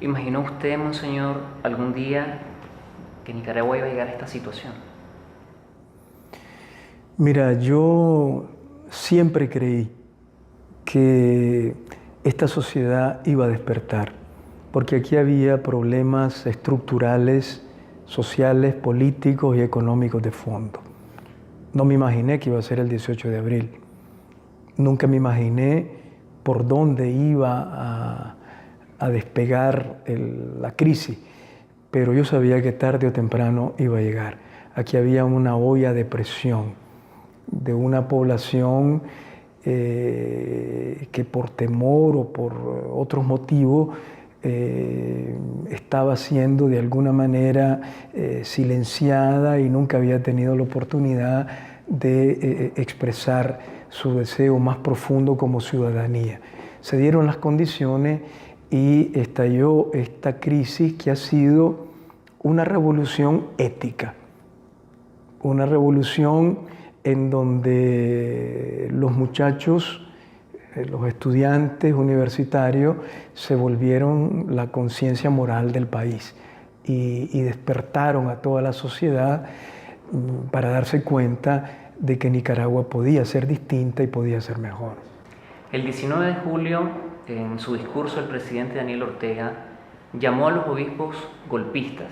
¿Imaginó usted, monseñor, algún día que Nicaragua iba a llegar a esta situación? Mira, yo siempre creí que esta sociedad iba a despertar, porque aquí había problemas estructurales, sociales, políticos y económicos de fondo. No me imaginé que iba a ser el 18 de abril. Nunca me imaginé por dónde iba a despegar la crisis, pero yo sabía que tarde o temprano iba a llegar. Aquí había una olla de presión de una población que por temor o por otros motivos estaba siendo de alguna manera silenciada y nunca había tenido la oportunidad de expresar su deseo más profundo como ciudadanía. Se dieron las condiciones y estalló esta crisis que ha sido una revolución ética, una revolución en donde los muchachos, los estudiantes universitarios, se volvieron la conciencia moral del país y despertaron a toda la sociedad para darse cuenta de que Nicaragua podía ser distinta y podía ser mejor. El 19 de julio, en su discurso, el presidente Daniel Ortega llamó a los obispos golpistas.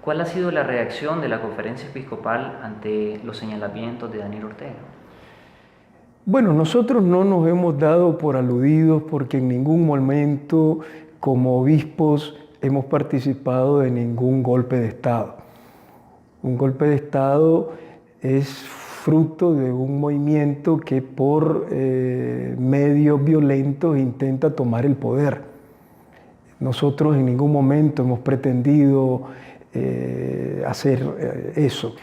¿Cuál ha sido la reacción de la conferencia episcopal ante los señalamientos de Daniel Ortega? Bueno, nosotros no nos hemos dado por aludidos porque en ningún momento como obispos hemos participado de ningún golpe de Estado. Un golpe de Estado es fruto de un movimiento que por medios violentos intenta tomar el poder. Nosotros en ningún momento hemos pretendido hacer eso.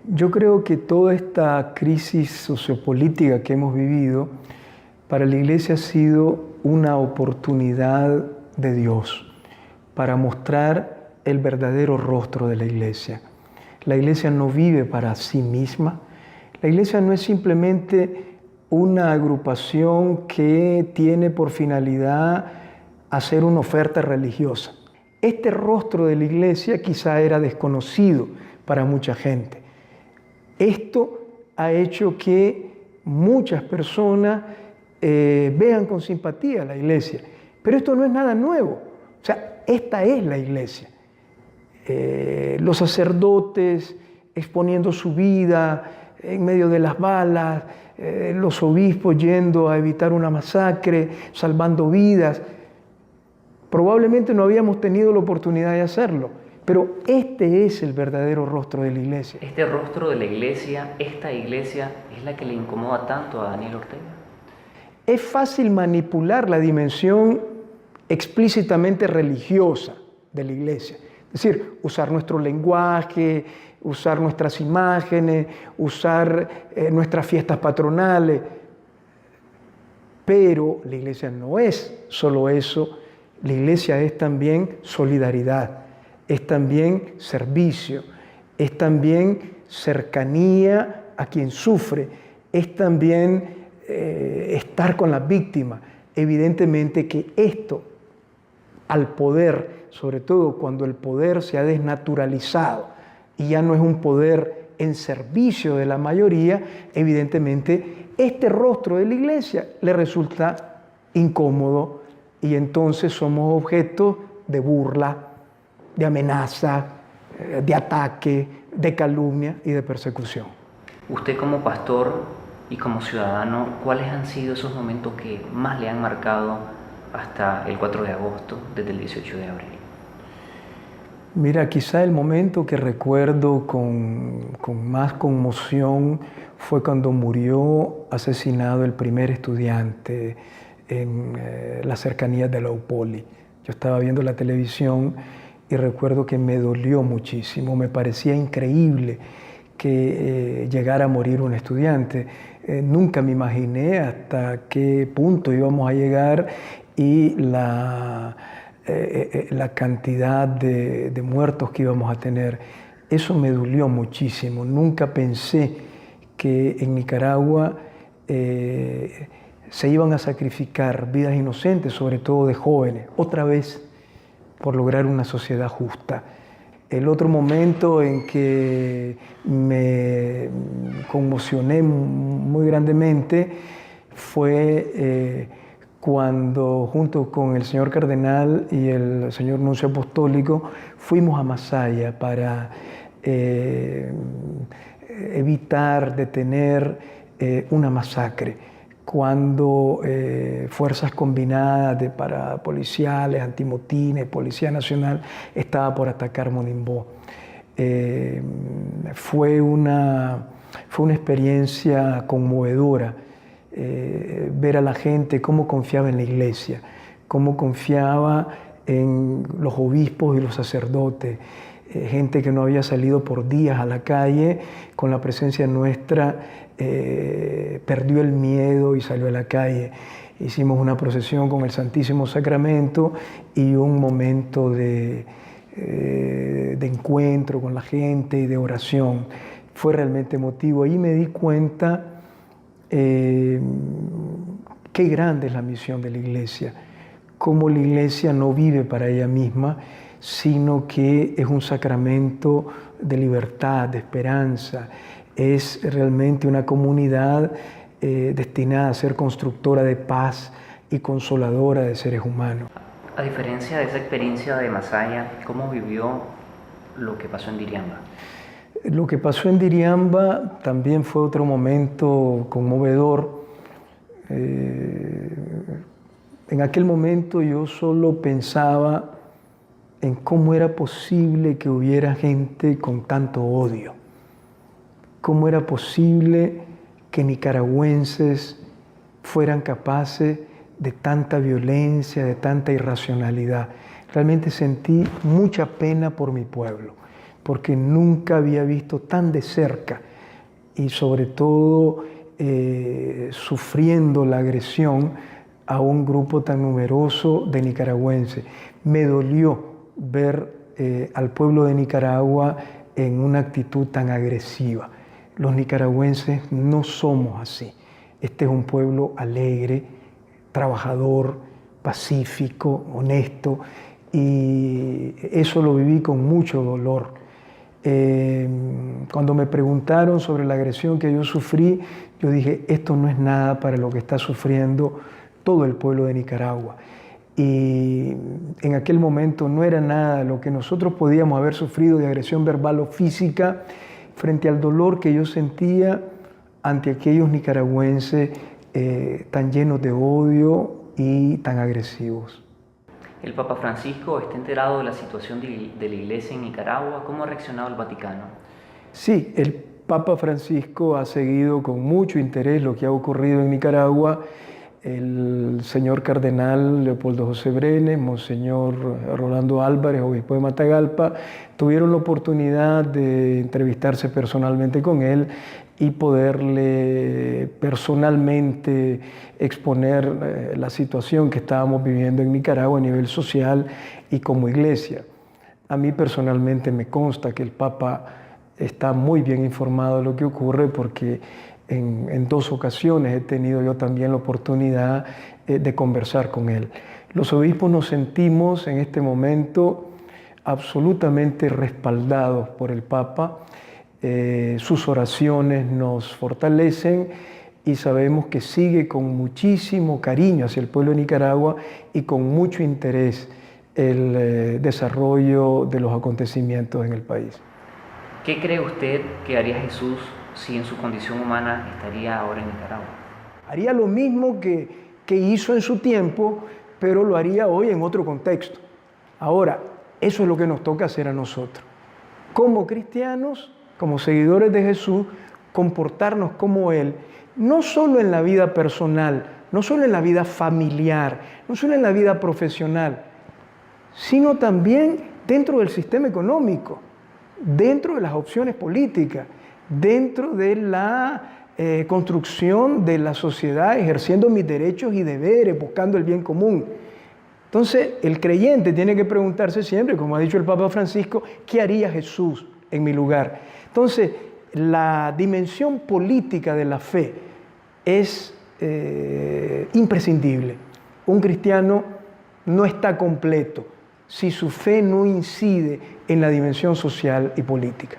Yo creo que toda esta crisis sociopolítica que hemos vivido para la Iglesia ha sido una oportunidad de Dios para mostrar el verdadero rostro de la Iglesia. La Iglesia no vive para sí misma. La Iglesia no es simplemente una agrupación que tiene por finalidad hacer una oferta religiosa. Este rostro de la Iglesia quizá era desconocido para mucha gente. Esto ha hecho que muchas personas vean con simpatía a la Iglesia. Pero esto no es nada nuevo. O sea, esta es la Iglesia. Los sacerdotes exponiendo su vida en medio de las balas, los obispos yendo a evitar una masacre, salvando vidas. Probablemente no habíamos tenido la oportunidad de hacerlo, pero este es el verdadero rostro de la Iglesia. ¿Este rostro de la Iglesia, esta Iglesia, es la que le incomoda tanto a Daniel Ortega? Es fácil manipular la dimensión explícitamente religiosa de la Iglesia. Es decir, usar nuestro lenguaje, usar nuestras imágenes, usar nuestras fiestas patronales. Pero la Iglesia no es solo eso. La Iglesia es también solidaridad, es también servicio, es también cercanía a quien sufre, es también estar con las víctimas. Evidentemente que esto, al poder, sobre todo cuando el poder se ha desnaturalizado y ya no es un poder en servicio de la mayoría, evidentemente este rostro de la Iglesia le resulta incómodo. Y entonces somos objeto de burla, de amenaza, de ataque, de calumnia y de persecución. Usted como pastor y como ciudadano, ¿cuáles han sido esos momentos que más le han marcado hasta el 4 de agosto, desde el 18 de abril? Mira, quizá el momento que recuerdo con más conmoción fue cuando murió asesinado el primer estudiante en las cercanías de la UPOLI. Yo estaba viendo la televisión y recuerdo que me dolió muchísimo, me parecía increíble que llegara a morir un estudiante. Nunca me imaginé hasta qué punto íbamos a llegar y la cantidad de muertos que íbamos a tener. Eso me dolió muchísimo. Nunca pensé que en Nicaragua se iban a sacrificar vidas inocentes, sobre todo de jóvenes. Otra vez por lograr una sociedad justa. El otro momento en que me conmocioné muy grandemente fue cuando junto con el señor cardenal y el señor nuncio apostólico fuimos a Masaya para evitar, detener una masacre, cuando fuerzas combinadas de parapoliciales, antimotines, Policía Nacional estaba por atacar Monimbó. Fue una experiencia conmovedora ver a la gente cómo confiaba en la iglesia, cómo confiaba en los obispos y los sacerdotes, gente que no había salido por días a la calle, con la presencia nuestra perdió el miedo y salió a la calle. Hicimos una procesión con el Santísimo Sacramento y un momento de encuentro con la gente y de oración. Fue realmente emotivo. Ahí me di cuenta qué grande es la misión de la Iglesia, cómo la Iglesia no vive para ella misma, sino que es un sacramento de libertad, de esperanza. Es realmente una comunidad destinada a ser constructora de paz y consoladora de seres humanos. A diferencia de esa experiencia de Masaya, ¿cómo vivió lo que pasó en Diriamba? Lo que pasó en Diriamba también fue otro momento conmovedor. En aquel momento yo solo pensaba en cómo era posible que hubiera gente con tanto odio. ¿Cómo era posible que nicaragüenses fueran capaces de tanta violencia, de tanta irracionalidad? Realmente sentí mucha pena por mi pueblo, porque nunca había visto tan de cerca y sobre todo sufriendo la agresión a un grupo tan numeroso de nicaragüenses. Me dolió ver al pueblo de Nicaragua en una actitud tan agresiva. Los nicaragüenses no somos así. Este es un pueblo alegre, trabajador, pacífico, honesto, y eso lo viví con mucho dolor. Cuando me preguntaron sobre la agresión que yo sufrí, yo dije, esto no es nada para lo que está sufriendo todo el pueblo de Nicaragua. Y en aquel momento no era nada lo que nosotros podíamos haber sufrido de agresión verbal o física frente al dolor que yo sentía ante aquellos nicaragüenses tan llenos de odio y tan agresivos. El Papa Francisco está enterado de la situación de la Iglesia en Nicaragua. ¿Cómo ha reaccionado el Vaticano? Sí, el Papa Francisco ha seguido con mucho interés lo que ha ocurrido en Nicaragua. El señor cardenal Leopoldo José Brenes, monseñor Rolando Álvarez, obispo de Matagalpa, tuvieron la oportunidad de entrevistarse personalmente con él y poderle personalmente exponer la situación que estábamos viviendo en Nicaragua a nivel social y como iglesia. A mí personalmente me consta que el Papa está muy bien informado de lo que ocurre porque en dos ocasiones he tenido yo también la oportunidad de conversar con él. Los obispos nos sentimos en este momento absolutamente respaldados por el Papa. Sus oraciones nos fortalecen y sabemos que sigue con muchísimo cariño hacia el pueblo de Nicaragua y con mucho interés el desarrollo de los acontecimientos en el país. ¿Qué cree usted que haría Jesús si en su condición humana estaría ahora en Nicaragua? Haría lo mismo que hizo en su tiempo, pero lo haría hoy en otro contexto. Ahora, eso es lo que nos toca hacer a nosotros. Como cristianos, como seguidores de Jesús, comportarnos como Él, no solo en la vida personal, no solo en la vida familiar, no solo en la vida profesional, sino también dentro del sistema económico, dentro de las opciones políticas, dentro de la construcción de la sociedad, ejerciendo mis derechos y deberes, buscando el bien común. Entonces, el creyente tiene que preguntarse siempre, como ha dicho el Papa Francisco, ¿qué haría Jesús en mi lugar? Entonces, la dimensión política de la fe es imprescindible. Un cristiano no está completo si su fe no incide en la dimensión social y política.